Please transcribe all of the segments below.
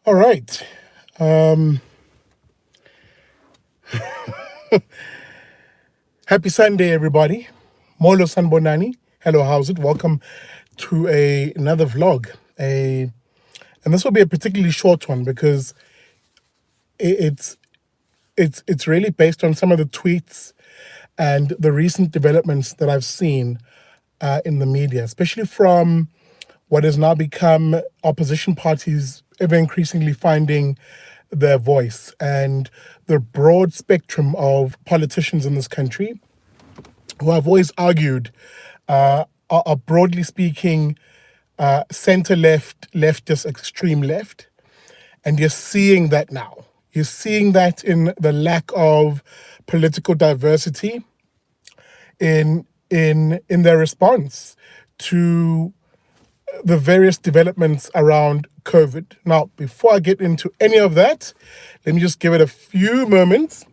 All right. Um, Happy Sunday, everybody. Molo Sanbonani. Hello, how's it? Welcome to another vlog. And this will be a particularly short one because it's it's really based on some of the tweets and the recent developments that I've seen in the media, especially from what has now become opposition parties ever increasingly finding their voice, and the broad spectrum of politicians in this country who I've always argued are broadly speaking center left, leftist, extreme left. And you're seeing that now. You're seeing that in the lack of political diversity in their response to the various developments around COVID. Now, before I get into any of that, let me just give it a few moments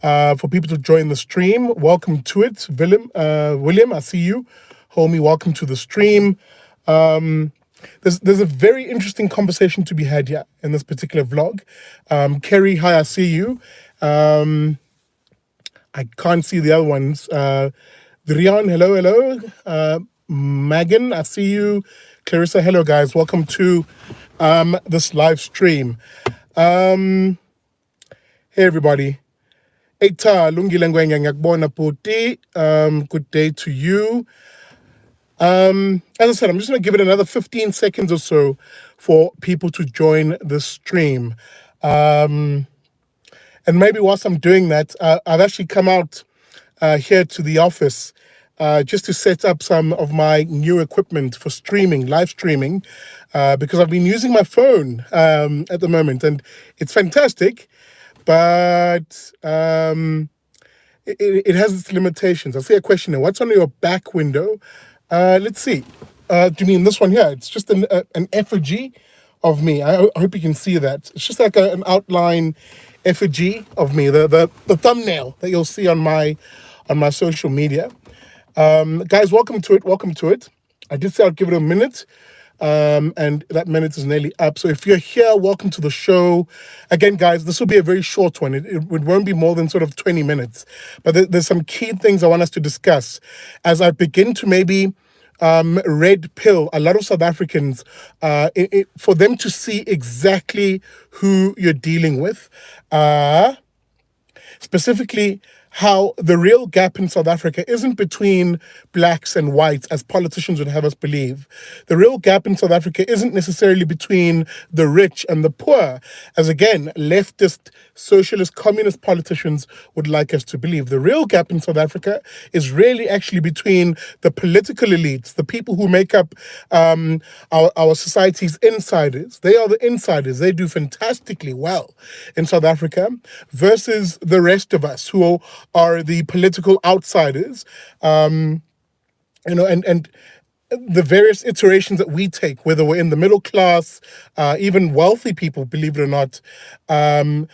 for people to join the stream. Welcome to it, William. I see you, homie. Welcome to the stream. There's a very interesting conversation to be had here in this particular vlog. Kerry, hi, I see you. I can't see the other ones. Drian, hello. Megan, I see you. Clarissa, hello, guys. Welcome to this live stream. Hey, everybody. Eita, lungile ngwenya ngakubona puti. Good day to you. As I said, I'm just going to give it another 15 seconds or so for people to join the stream. And maybe whilst I'm doing that, I've actually come out here to the office just to set up some of my new equipment for streaming, live streaming, because I've been using my phone at the moment, and it's fantastic, but it has its limitations. I see a question here. What's on your back window? Let's see. Do you mean this one here? It's just an effigy of me. I hope you can see that. It's just like an outline effigy of me, the thumbnail that you'll see on my social media. Guys, welcome to it. I did say I'd give it a minute, and that minute is nearly up. So if you're here, welcome to the show. Again, guys, this will be a very short one. It won't be more than sort of 20 minutes. But there's some key things I want us to discuss as I begin to maybe red pill a lot of South Africans for them to see exactly who you're dealing with. Specifically, how the real gap in South Africa isn't between blacks and whites, as politicians would have us believe. The real gap in South Africa isn't necessarily between the rich and the poor, as again, leftist, socialist, communist politicians would like us to believe. The real gap in South Africa is really actually between the political elites, the people who make up our society's insiders. They are the insiders. They do fantastically well in South Africa, versus the rest of us who are the political outsiders, and the various iterations that we take, whether we're in the middle class, even wealthy people, believe it or not, and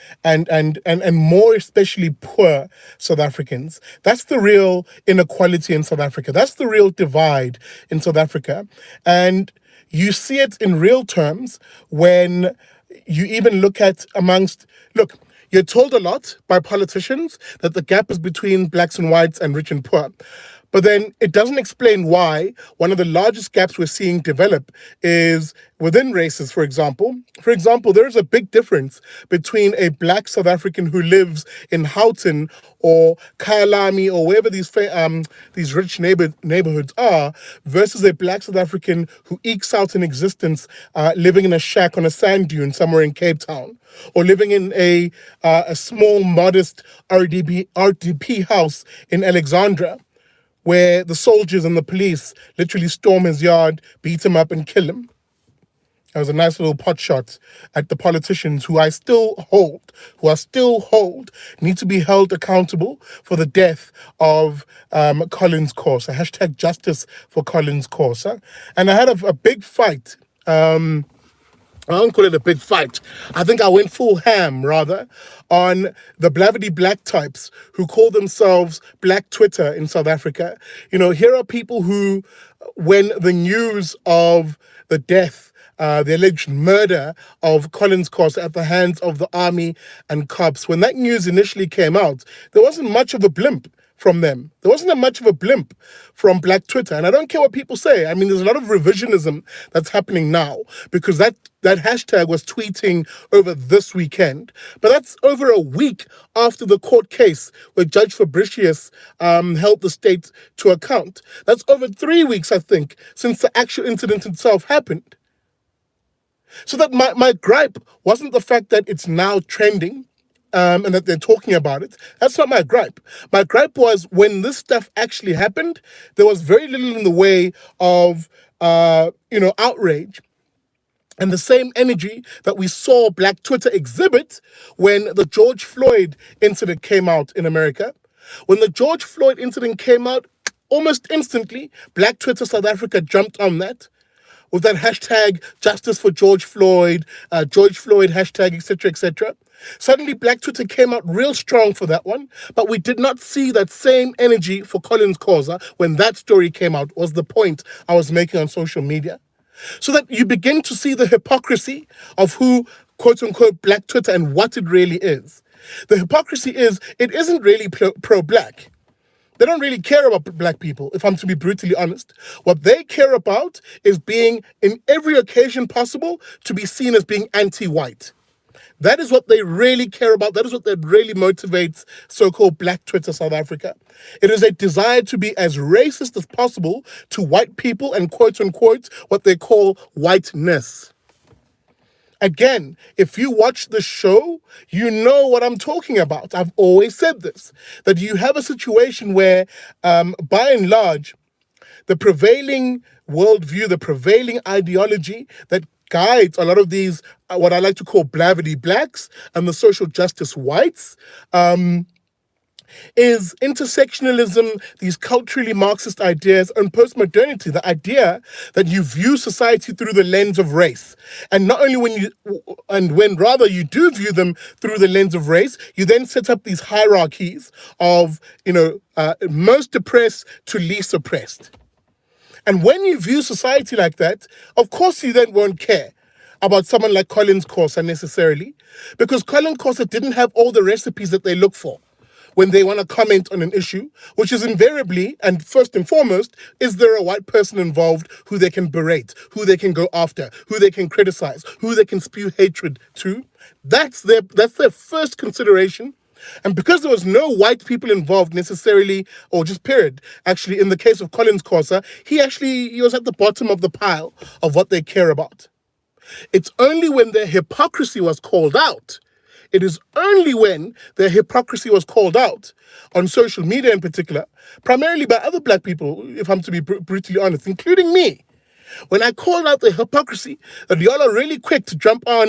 more especially poor South Africans. That's the real inequality in South Africa. That's the real divide in South Africa. And you see it in real terms when you even look at you're told a lot by politicians that the gap is between blacks and whites and rich and poor. But then it doesn't explain why one of the largest gaps we're seeing develop is within races, for example. For example, there is a big difference between a black South African who lives in Houghton or Kyalami or wherever these rich neighborhoods are, versus a black South African who ekes out an existence living in a shack on a sand dune somewhere in Cape Town, or living in a small, modest RDP house in Alexandra, where the soldiers and the police literally storm his yard, beat him up, and kill him. That was a nice little pot shot at the politicians who still hold, need to be held accountable for the death of Collins Corsa. Hashtag justice for Collins Corsa. And I had a big fight. I don't call it a big fight. I think I went full ham, rather, on the blavity black types who call themselves Black Twitter in South Africa. Here are people who, when the news of the death the alleged murder of Collins Cost at the hands of the army and cops. When that news initially came out, there wasn't much of a blimp from them. There wasn't much of a blimp from Black Twitter. And I don't care what people say. I mean, there's a lot of revisionism that's happening now because that hashtag was tweeting over this weekend. But that's over a week after the court case where Judge Fabricius held the state to account. That's over 3 weeks, I think, since the actual incident itself happened. So that my gripe wasn't the fact that it's now trending and that they're talking about it. That's not my gripe. My gripe was when this stuff actually happened, there was very little in the way of, outrage and the same energy that we saw Black Twitter exhibit when the George Floyd incident came out in America. When the George Floyd incident came out, almost instantly, Black Twitter South Africa jumped on that with that hashtag justice for George Floyd hashtag, etc., etc. Suddenly, Black Twitter came out real strong for that one, but we did not see that same energy for Collins Causa when that story came out, was the point I was making on social media. So that you begin to see the hypocrisy of who, quote unquote, Black Twitter and what it really is. The hypocrisy is, it isn't really pro-Black. They don't really care about Black people, if I'm to be brutally honest. What they care about is being, in every occasion possible, to be seen as being anti-white. That is what they really care about. That is what that really motivates so-called Black Twitter South Africa. It is a desire to be as racist as possible to white people and quote unquote what they call whiteness. Again, if you watch the show, you know what I'm talking about. I've always said this, that you have a situation where, by and large, the prevailing worldview, the prevailing ideology that guides a lot of these, what I like to call blavity blacks and the social justice whites, is intersectionalism, these culturally Marxist ideas, and postmodernity, the idea that you view society through the lens of race. And not only when rather you do view them through the lens of race, you then set up these hierarchies of, most oppressed to least oppressed. And when you view society like that, of course you then won't care about someone like Collins Causa necessarily, because Collins Causa didn't have all the recipes that they look for when they want to comment on an issue, which is invariably, and first and foremost, is there a white person involved who they can berate, who they can go after, who they can criticize, who they can spew hatred to? That's their first consideration. And because there was no white people involved necessarily, or just period, actually, in the case of Collins Causa, he was at the bottom of the pile of what they care about. It's only when their hypocrisy was called out, it is only when their hypocrisy was called out on social media in particular, primarily by other Black people, if I'm to be brutally honest, including me, when I called out the hypocrisy that y'all are really quick to jump on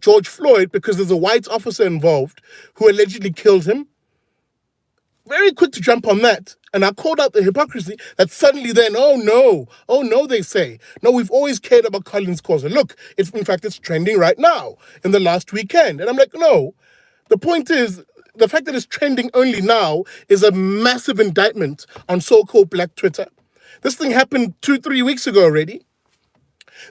George Floyd because there's a white officer involved who allegedly killed him, very quick to jump on that. And I called out the hypocrisy that suddenly then, oh no, they say. No, we've always cared about Collins Causa. Look, in fact, it's trending right now in the last weekend. And I'm like, no, the point is, the fact that it's trending only now is a massive indictment on so-called Black Twitter. This thing happened 2-3 weeks ago already.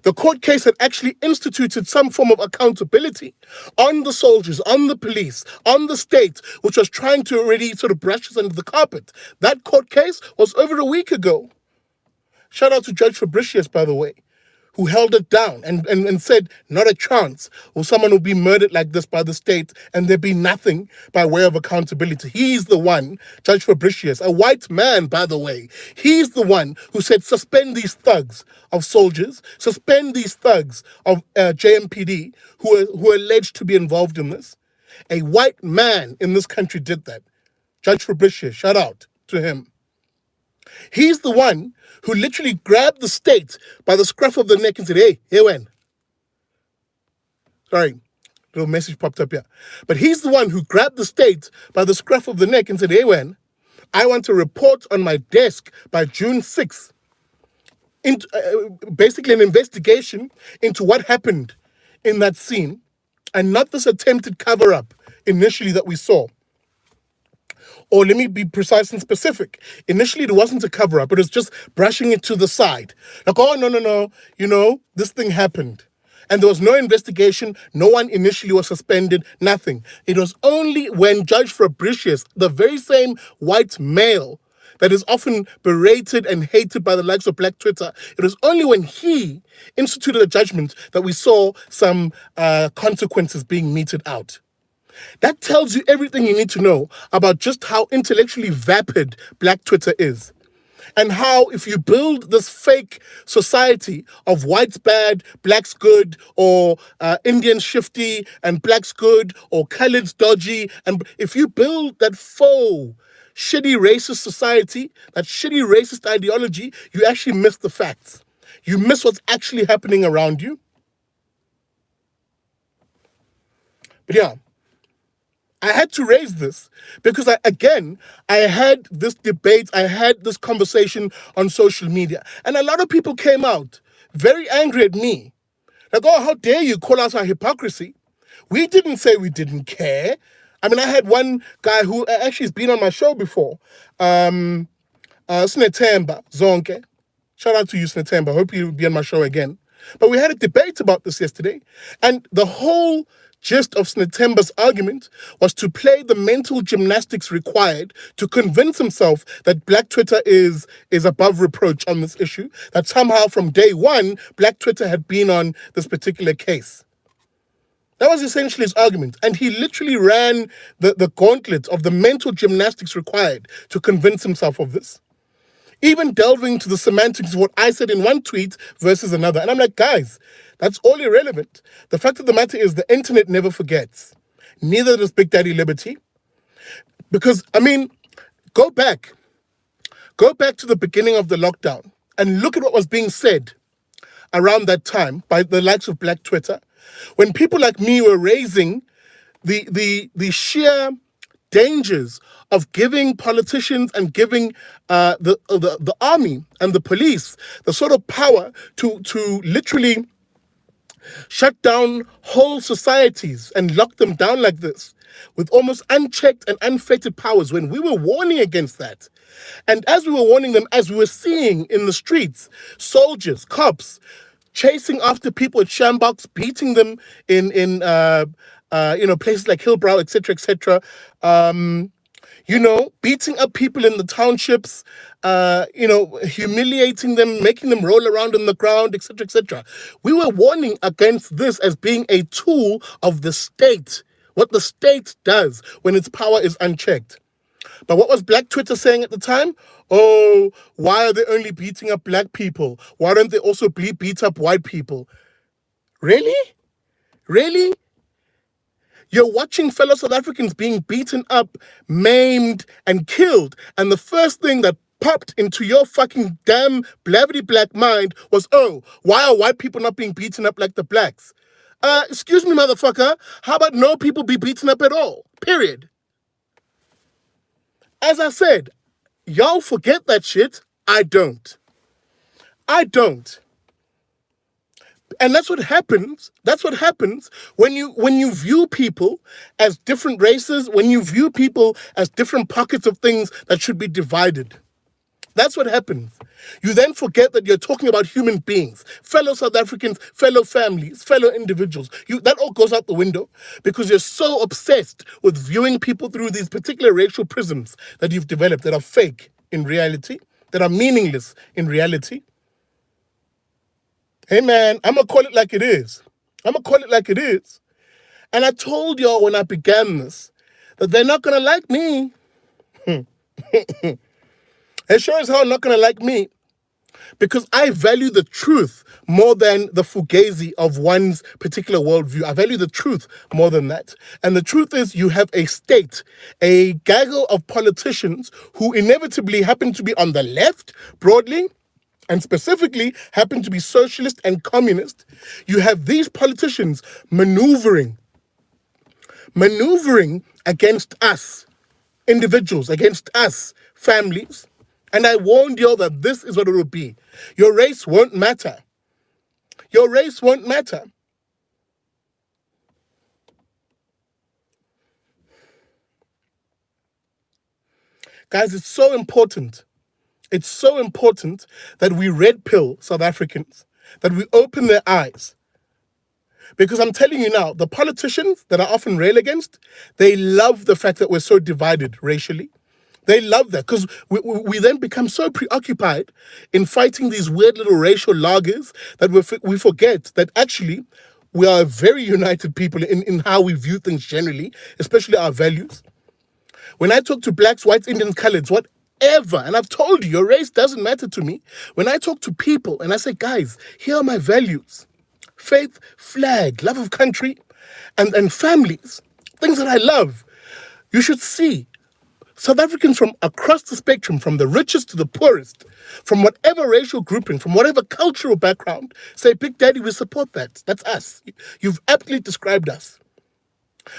The court case had actually instituted some form of accountability on the soldiers, on the police, on the state, which was trying to already sort of brush us under the carpet. That court case was over a week ago. Shout out to Judge Fabricius, by the way, who held it down and said, not a chance will someone will be murdered like this by the state and there be nothing by way of accountability. He's the one, Judge Fabricius, a white man, by the way, he's the one who said, suspend these thugs of soldiers, suspend these thugs of JMPD who are alleged to be involved in this. A white man in this country did that. Judge Fabricius, shout out to him. He's the one who literally grabbed the state by the scruff of the neck and said, hey, when? Sorry, little message popped up here. But he's the one who grabbed the state by the scruff of the neck and said, hey, when? I want a report on my desk by June 6th. Into, basically an investigation into what happened in that scene and not this attempted cover-up initially that we saw. Or let me be precise and specific. Initially, it wasn't a cover up, it was just brushing it to the side. Like, oh, no, no, no, this thing happened. And there was no investigation. No one initially was suspended, nothing. It was only when Judge Fabricius, the very same white male that is often berated and hated by the likes of Black Twitter, it was only when he instituted a judgment that we saw some consequences being meted out. That tells you everything you need to know about just how intellectually vapid Black Twitter is. And how if you build this fake society of whites bad, blacks good, or Indians shifty and blacks good, or coloureds dodgy, and if you build that faux, shitty racist society, that shitty racist ideology, you actually miss the facts. You miss what's actually happening around you. But yeah, I had to raise this because I had this debate, I had this conversation on social media, and a lot of people came out very angry at me. Like, oh, how dare you call us our hypocrisy? We didn't say we didn't care. I mean, I had one guy who actually has been on my show before, Snetemba Zonke. Shout out to you, Snetemba. Hope you'll be on my show again. But we had a debate about this yesterday, and the whole gist of Snetemba's argument was to play the mental gymnastics required to convince himself that Black Twitter is above reproach on this issue, that somehow from day one, Black Twitter had been on this particular case. That was essentially his argument. And he literally ran the gauntlet of the mental gymnastics required to convince himself of this. Even delving to the semantics of what I said in one tweet versus another. And I'm like, guys, that's all irrelevant. The fact of the matter is the internet never forgets. Neither does Big Daddy Liberty. Because, I mean, go back to the beginning of the lockdown and look at what was being said around that time by the likes of Black Twitter. When people like me were raising the sheer dangers of giving politicians and giving the army and the police the sort of power to literally shut down whole societies and lock them down like this with almost unchecked and unfettered powers, when we were warning against that. And as we were warning them, as we were seeing in the streets, soldiers, cops, chasing after people at Shambox, beating them in places like Hillbrow, etc., beating up people in the townships, humiliating them, making them roll around on the ground, etc., etc. We were warning against this as being a tool of the state, what the state does when its power is unchecked. But what was Black Twitter saying at the time? Oh, why are they only beating up black people? Why don't they also beat up white people? Really? Really? You're watching fellow South Africans being beaten up, maimed, and killed. And the first thing that popped into your fucking damn blavity black mind was, oh, why are white people not being beaten up like the blacks? Excuse me, motherfucker. How about no people be beaten up at all? Period. As I said, y'all forget that shit. I don't. And that's what happens. That's what happens when you view people as different races, when you view people as different pockets of things that should be divided. That's what happens. You then forget that you're talking about human beings, fellow South Africans, fellow families, fellow individuals. That all goes out the window because you're so obsessed with viewing people through these particular racial prisms that you've developed that are fake in reality, that are meaningless in reality. Hey man, I'm going to call it like it is. And I told y'all when I began this that they're not going to like me. They sure as hell not going to like me because I value the truth more than the fugazi of one's particular worldview. I value the truth more than that. And the truth is you have a state, a gaggle of politicians who inevitably happen to be on the left broadly, and specifically happen to be socialist and communist. You have these politicians maneuvering against us, individuals, against us, families. And I warned you all that this is what it will be. Your race won't matter. Your race won't matter. Guys, it's so important. It's so important that we red pill South Africans, that we open their eyes. Because I'm telling you now, the politicians that are often railed against, they love the fact that we're so divided racially. They love that because we then become so preoccupied in fighting these weird little racial lagers that we forget that actually we are a very united people in how we view things generally, especially our values. When I talk to blacks, whites, Indians, coloreds, whatever, and I've told you, your race doesn't matter to me. When I talk to people and I say, guys, here are my values: faith, flag, love of country, and families, things that I love. You should see South Africans from across the spectrum, from the richest to the poorest, from whatever racial grouping, from whatever cultural background, say, Big Daddy, we support that. That's us. You've aptly described us.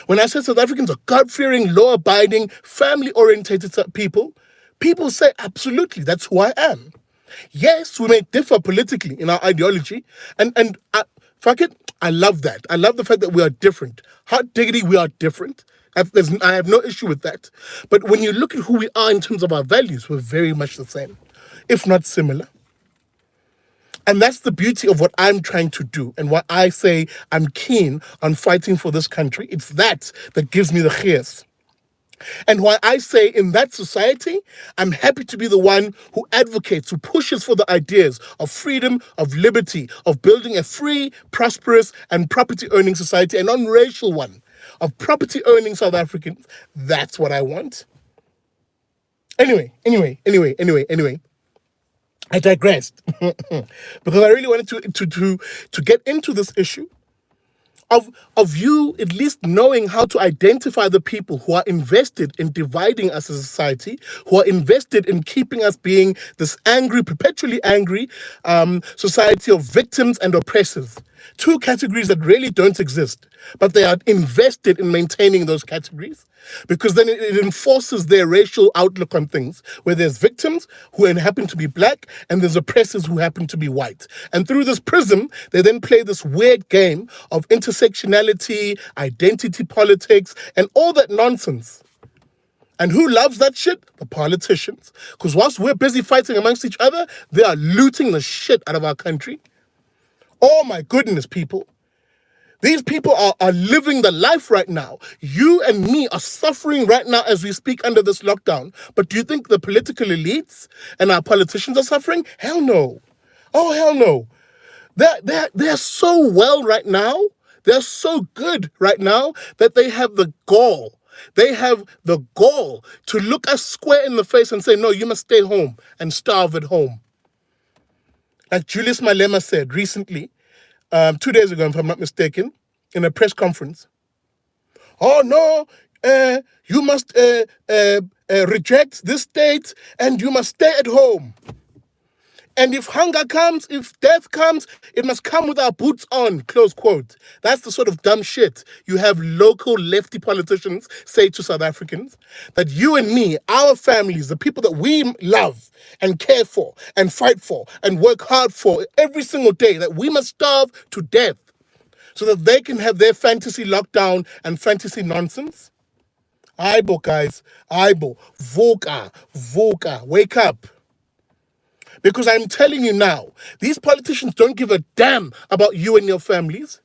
When I say South Africans are God-fearing, law-abiding, family-orientated people, people say, absolutely, that's who I am. Yes, we may differ politically in our ideology, and fuck it, I love that. I love the fact that we are different. Hot diggity, we are different. I have no issue with that. But when you look at who we are in terms of our values, we're very much the same, if not similar. And that's the beauty of what I'm trying to do and why I say I'm keen on fighting for this country. It's that gives me the gears. And why I say in that society, I'm happy to be the one who advocates, who pushes for the ideas of freedom, of liberty, of building a free, prosperous, and property-owning society, a non-racial one, of property-owning South Africans. That's what I want. Anyway. I digressed because I really wanted to get into this issue of you at least knowing how to identify the people who are invested in dividing us as a society, who are invested in keeping us being this angry, perpetually angry society of victims and oppressors. Two categories that really don't exist, but they are invested in maintaining those categories because then it enforces their racial outlook on things, where there's victims who happen to be black and there's oppressors who happen to be white. And through this prism, they then play this weird game of intersectionality, identity politics, and all that nonsense. And who loves that shit? The politicians. Because whilst we're busy fighting amongst each other, they are looting the shit out of our country. Oh my goodness, people. These people are living the life right now. You and me are suffering right now as we speak under this lockdown. But do you think the political elites and our politicians are suffering? Hell no. Oh, hell no. They're so well right now. They're so good right now that they have the gall. They have the gall to look us square in the face and say, no, you must stay home and starve at home. Like Julius Malema said recently, 2 days ago, if I'm not mistaken, in a press conference. Oh, no, you must reject this state and you must stay at home. And if hunger comes, if death comes, it must come with our boots on, close quote. That's the sort of dumb shit you have local lefty politicians say to South Africans. That you and me, our families, the people that we love and care for and fight for and work hard for every single day, that we must starve to death so that they can have their fantasy lockdown and fantasy nonsense. Aibo, guys. Aibo. Voka. Wake up. Because I'm telling you now, these politicians don't give a damn about you and your families.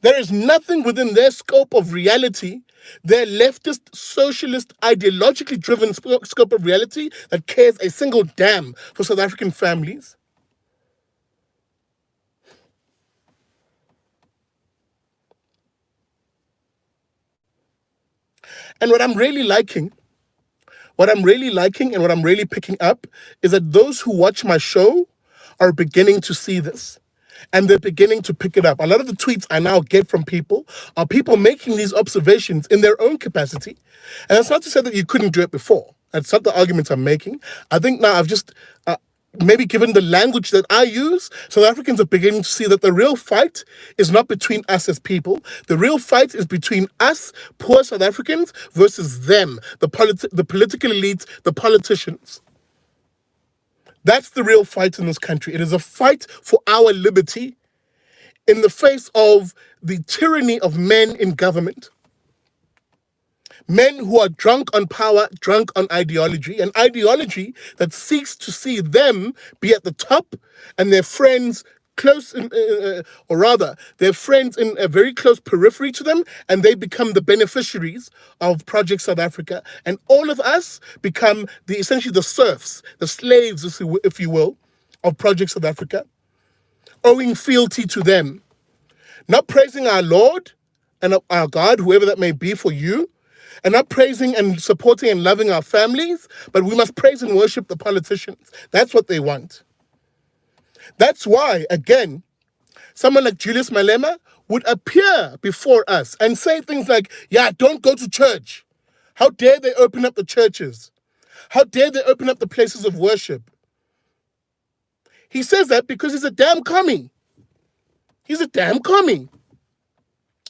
There is nothing within their scope of reality, their leftist, socialist, ideologically driven scope of reality that cares a single damn for South African families. And what I'm really liking and what I'm really picking up is that those who watch my show are beginning to see this. And they're beginning to pick it up. A lot of the tweets I now get from people are people making these observations in their own capacity. And that's not to say that you couldn't do it before. That's not the argument I'm making. I think now I've just maybe given the language that I use, South Africans are beginning to see that the real fight is not between us as people. The real fight is between us, poor South Africans, versus them, the political elites, the politicians. That's the real fight in this country. It is a fight for our liberty in the face of the tyranny of men in government. Men who are drunk on power, drunk on ideology, an ideology that seeks to see them be at the top and their friends close, or rather, their friends in a very close periphery to them, and they become the beneficiaries of Project South Africa. And all of us become essentially the serfs, the slaves, if you will, of Project South Africa, owing fealty to them, not praising our Lord and our God, whoever that may be for you, and not praising and supporting and loving our families, but we must praise and worship the politicians. That's what they want. That's why, again, someone like Julius Malema would appear before us and say things like, yeah, don't go to church. How dare they open up the churches? How dare they open up the places of worship? He says that because he's a damn commie. He's a damn commie.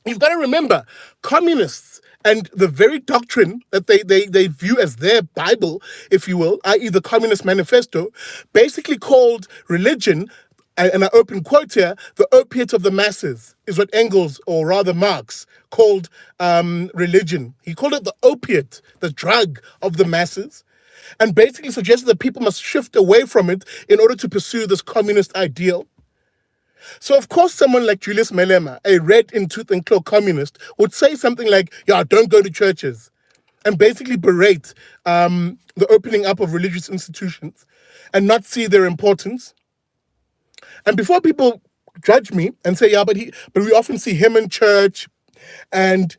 You've got to remember, communists and the very doctrine that they view as their Bible, if you will, i.e. the Communist Manifesto, basically called religion, and I open quote here, the opiate of the masses, is what Engels, or rather Marx, called religion. He called it the opiate, the drug of the masses, and basically suggested that people must shift away from it in order to pursue this communist ideal. So, of course, someone like Julius Malema, a red in tooth and claw communist, would say something like, yeah, don't go to churches, and basically berate the opening up of religious institutions and not see their importance. And before people judge me and say, yeah, but we often see him in church, and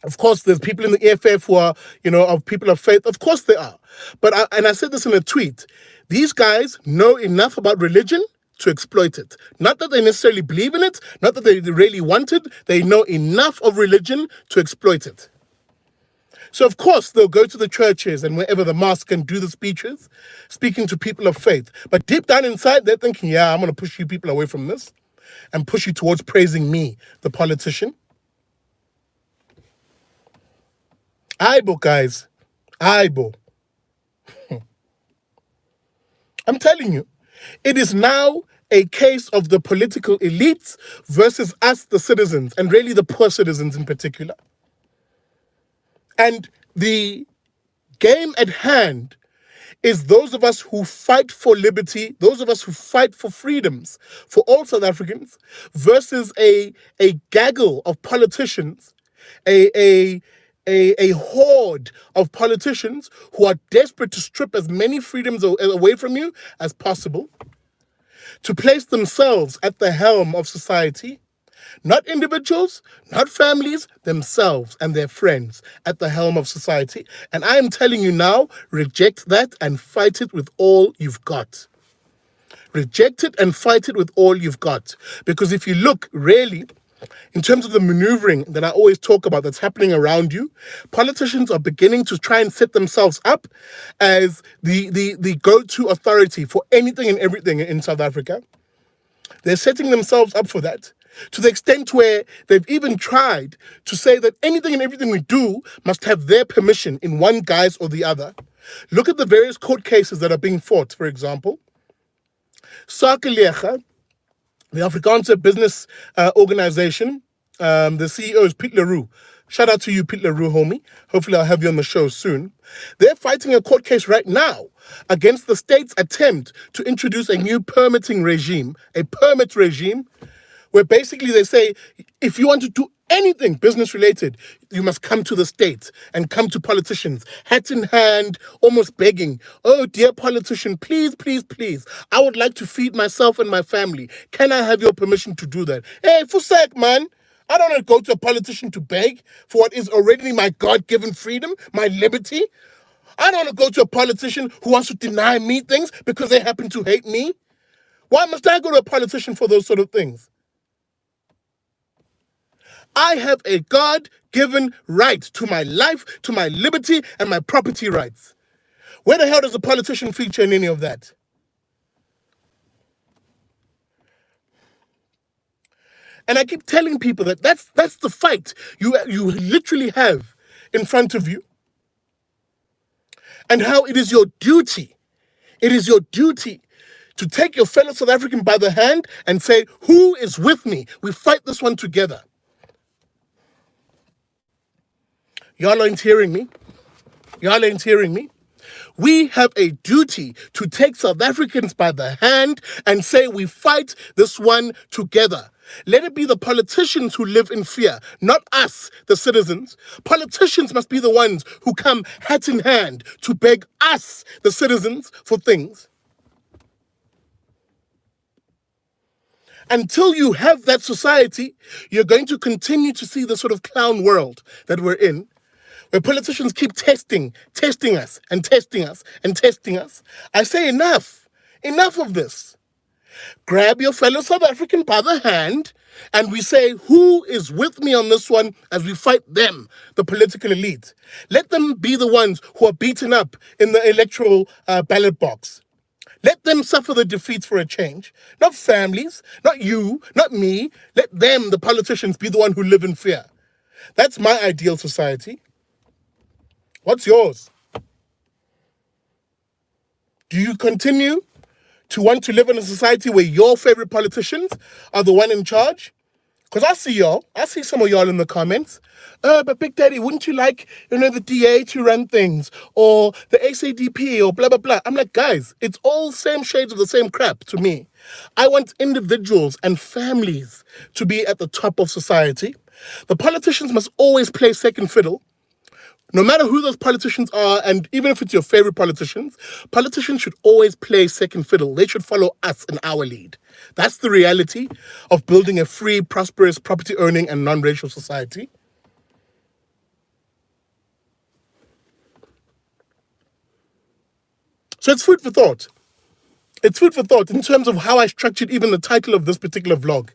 of course, there's people in the EFF who are, of people of faith. Of course there are. But I said this in a tweet. These guys know enough about religion to exploit it. Not that they necessarily believe in it, not that they really want it. They know enough of religion to exploit it. So, of course, they'll go to the churches and wherever the mosque and do the speeches, speaking to people of faith. But deep down inside, they're thinking, yeah, I'm going to push you people away from this and push you towards praising me, the politician. Aibo, guys. Aibo. I'm telling you, it is now a case of the political elites versus us, the citizens, and really the poor citizens in particular. And the game at hand is those of us who fight for liberty, those of us who fight for freedoms for all South Africans, versus a gaggle of politicians, a horde of politicians who are desperate to strip as many freedoms away from you as possible, to place themselves at the helm of society, not individuals, not families, themselves and their friends at the helm of society. And I am telling you now, reject that and fight it with all you've got. Reject it and fight it with all you've got. Because if you look really, in terms of the maneuvering that I always talk about that's happening around you, politicians are beginning to try and set themselves up as the go-to authority for anything and everything in South Africa. They're setting themselves up for that, to the extent where they've even tried to say that anything and everything we do must have their permission in one guise or the other. Look at the various court cases that are being fought, for example. Sakelecha, the Afrikaanse business organization, the CEO is Pete Leroux. Shout out to you, Pete Leroux, homie. Hopefully I'll have you on the show soon. They're fighting a court case right now against the state's attempt to introduce a new permitting regime, a permit regime, where basically they say, if you want to do anything business related, you must come to the state and come to politicians, hat in hand, almost begging, oh, dear politician, please, please, please, I would like to feed myself and my family. Can I have your permission to do that? Hey, for sake, man. I don't want to go to a politician to beg for what is already my God-given freedom, my liberty. I don't want to go to a politician who wants to deny me things because they happen to hate me. Why must I go to a politician for those sort of things? I have a God-given right to my life, to my liberty, and my property rights. Where the hell does a politician feature in any of that? And I keep telling people that that's the fight you literally have in front of you. And how it is your duty to take your fellow South African by the hand and say, who is with me? We fight this one together. Y'all ain't hearing me. Y'all ain't hearing me. We have a duty to take South Africans by the hand and say we fight this one together. Let it be the politicians who live in fear, not us, the citizens. Politicians must be the ones who come hat in hand to beg us, the citizens, for things. Until you have that society, you're going to continue to see the sort of clown world that we're in, where politicians keep testing us and testing us and testing us. I say enough of this. Grab your fellow South African by the hand and we say, who is with me on this one as we fight them, the political elite? Let them be the ones who are beaten up in the electoral ballot box. Let them suffer the defeats for a change. Not families, not you, not me. Let them, the politicians, be the one who live in fear. That's my ideal society. What's yours? Do you continue to want to live in a society where your favorite politicians are the one in charge? Because I see some of y'all in the comments. But Big Daddy, wouldn't you like, the DA to run things? Or the SADP or blah, blah, blah. I'm like, guys, it's all same shades of the same crap to me. I want individuals and families to be at the top of society. The politicians must always play second fiddle. No matter who those politicians are, and even if it's your favorite politicians should always play second fiddle. They should follow us in our lead. That's the reality of building a free, prosperous, property-owning and non-racial society. So it's food for thought. It's food for thought in terms of how I structured even the title of this particular vlog,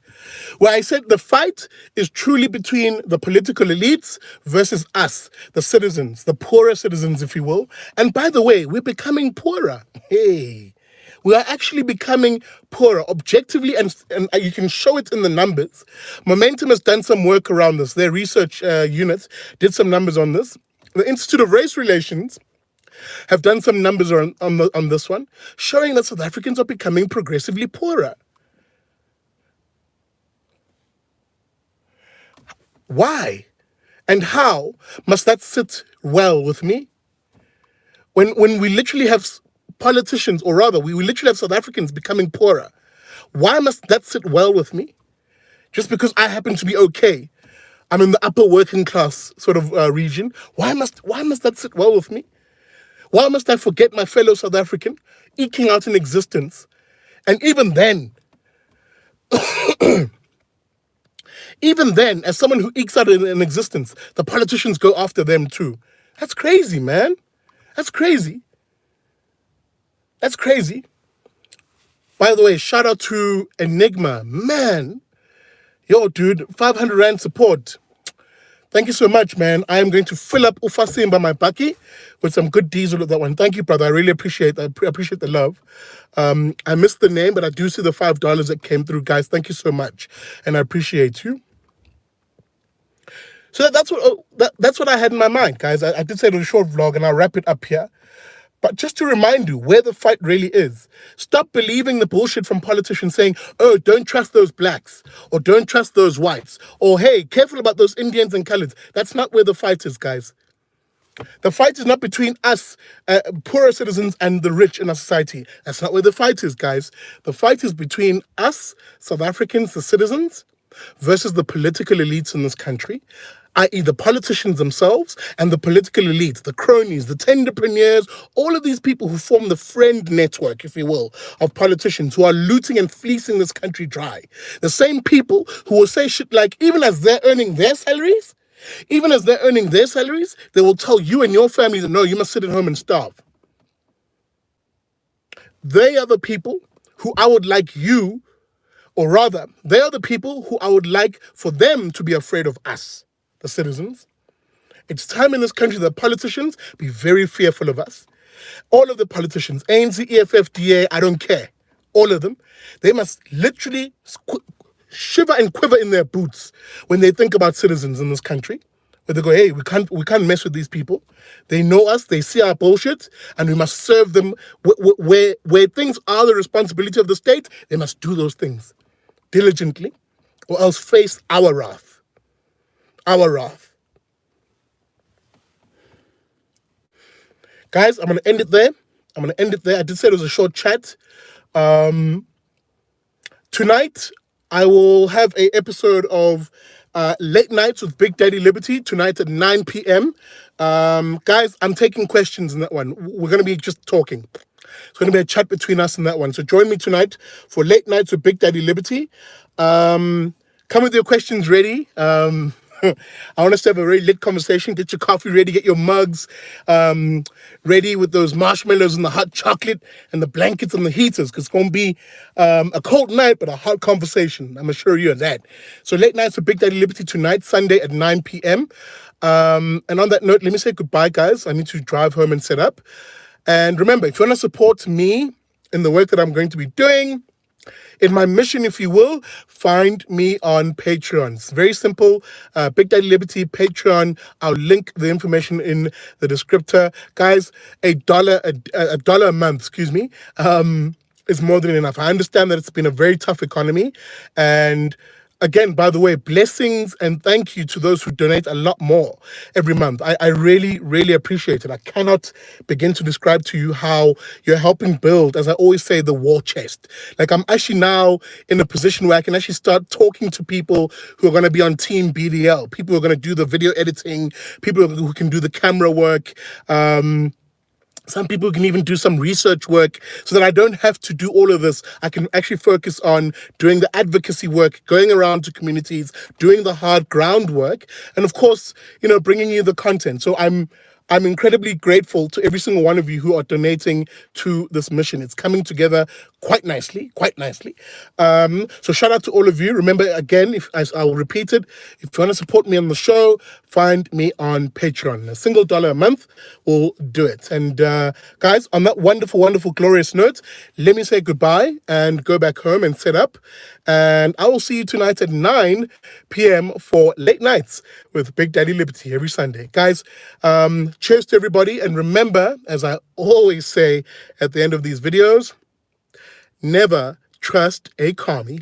where I said the fight is truly between the political elites versus us, the citizens, the poorer citizens, if you will. And by the way, we're becoming poorer. Hey, we are actually becoming poorer objectively, and you can show it in the numbers. Momentum has done some work around this. Their research unit did some numbers on this. The Institute of Race Relations have done some numbers on this one, showing that South Africans are becoming progressively poorer. Why and how must that sit well with me? When we literally have politicians, or rather, we literally have South Africans becoming poorer. Why must that sit well with me? Just because I happen to be okay. I'm in the upper working class sort of region. Why must that sit well with me? Why must I forget my fellow South African eking out an existence? And even then, as someone who ekes out an existence, the politicians go after them too. That's crazy, man. That's crazy. That's crazy. By the way, shout out to Enigma. Man, yo, dude, 500 Rand support. Thank you so much, man. I am going to fill up Ufasimba my baki with some good diesel with that one. Thank you, brother. I really appreciate that. I appreciate the love. I missed the name, but I do see the $5 that came through, guys. Thank you so much, and I appreciate you. So that's what I had in my mind, guys. I did say it was a short vlog, and I'll wrap it up here. But just to remind you where the fight really is, stop believing the bullshit from politicians saying, oh, don't trust those blacks, or don't trust those whites, or hey, careful about those Indians and coloreds. That's not where the fight is, guys. The fight is not between us, poorer citizens, and the rich in our society. That's not where the fight is, guys. The fight is between us, South Africans, the citizens, versus the political elites in this country, i.e. the politicians themselves and the political elite, the cronies, the tenderpreneurs, all of these people who form the friend network, if you will, of politicians who are looting and fleecing this country dry. The same people who will say shit like, even as they're earning their salaries, they will tell you and your family that, no, you must sit at home and starve. They are the people who I would like you, or rather, they are the people who I would like for them to be afraid of us, the citizens. It's time in this country that politicians be very fearful of us. All of the politicians, ANC, EFF, DA, I don't care. All of them, they must literally shiver and quiver in their boots when they think about citizens in this country. Where they go, hey, we can't mess with these people. They know us, they see our bullshit, and we must serve them where things are the responsibility of the state. They must do those things diligently, or else face our wrath. Our wrath. Guys, I'm going to end it there. I did say it was a short chat. Tonight, I will have a episode of Late Nights with Big Daddy Liberty tonight at 9 p.m. Guys, I'm taking questions in that one. We're going to be just talking. It's going to be a chat between us in that one. So join me tonight for Late Nights with Big Daddy Liberty. Come with your questions ready. I want us to have a very lit conversation. Get your coffee ready, get your mugs ready with those marshmallows and the hot chocolate and the blankets and the heaters, because it's going to be a cold night, but a hot conversation. I'm assure you of that. So Late Nights with Big Daddy Liberty tonight, Sunday at 9 p.m. And on that note, let me say goodbye, guys. I need to drive home and set up. And remember, if you want to support me in the work that I'm going to be doing, in my mission, if you will, find me on Patreon. It's very simple. Big Daddy Liberty, Patreon. I'll link the information in the descriptor. Guys, a dollar a month, is more than enough. I understand that it's been a very tough economy. And again, by the way, blessings and thank you to those who donate a lot more every month. I really, really appreciate it. I cannot begin to describe to you how you're helping build, as I always say, the war chest. Like, I'm actually now in a position where I can actually start talking to people who are going to be on Team BDL, people who are going to do the video editing, people who can do the camera work, some people can even do some research work so that I don't have to do all of this. I can actually focus on doing the advocacy work, going around to communities, doing the hard groundwork, and of course, bringing you the content. So I'm incredibly grateful to every single one of you who are donating to this mission. It's coming together quite nicely, So shout out to all of you. Remember, again, as I will repeat it, if you want to support me on the show, find me on Patreon. A single dollar a month will do it. And guys, on that wonderful, wonderful, glorious note, let me say goodbye and go back home and set up. And I will see you tonight at 9 p.m. for Late Nights with Big Daddy Liberty every Sunday. Guys, cheers to everybody. And remember, as I always say at the end of these videos, never trust a commie.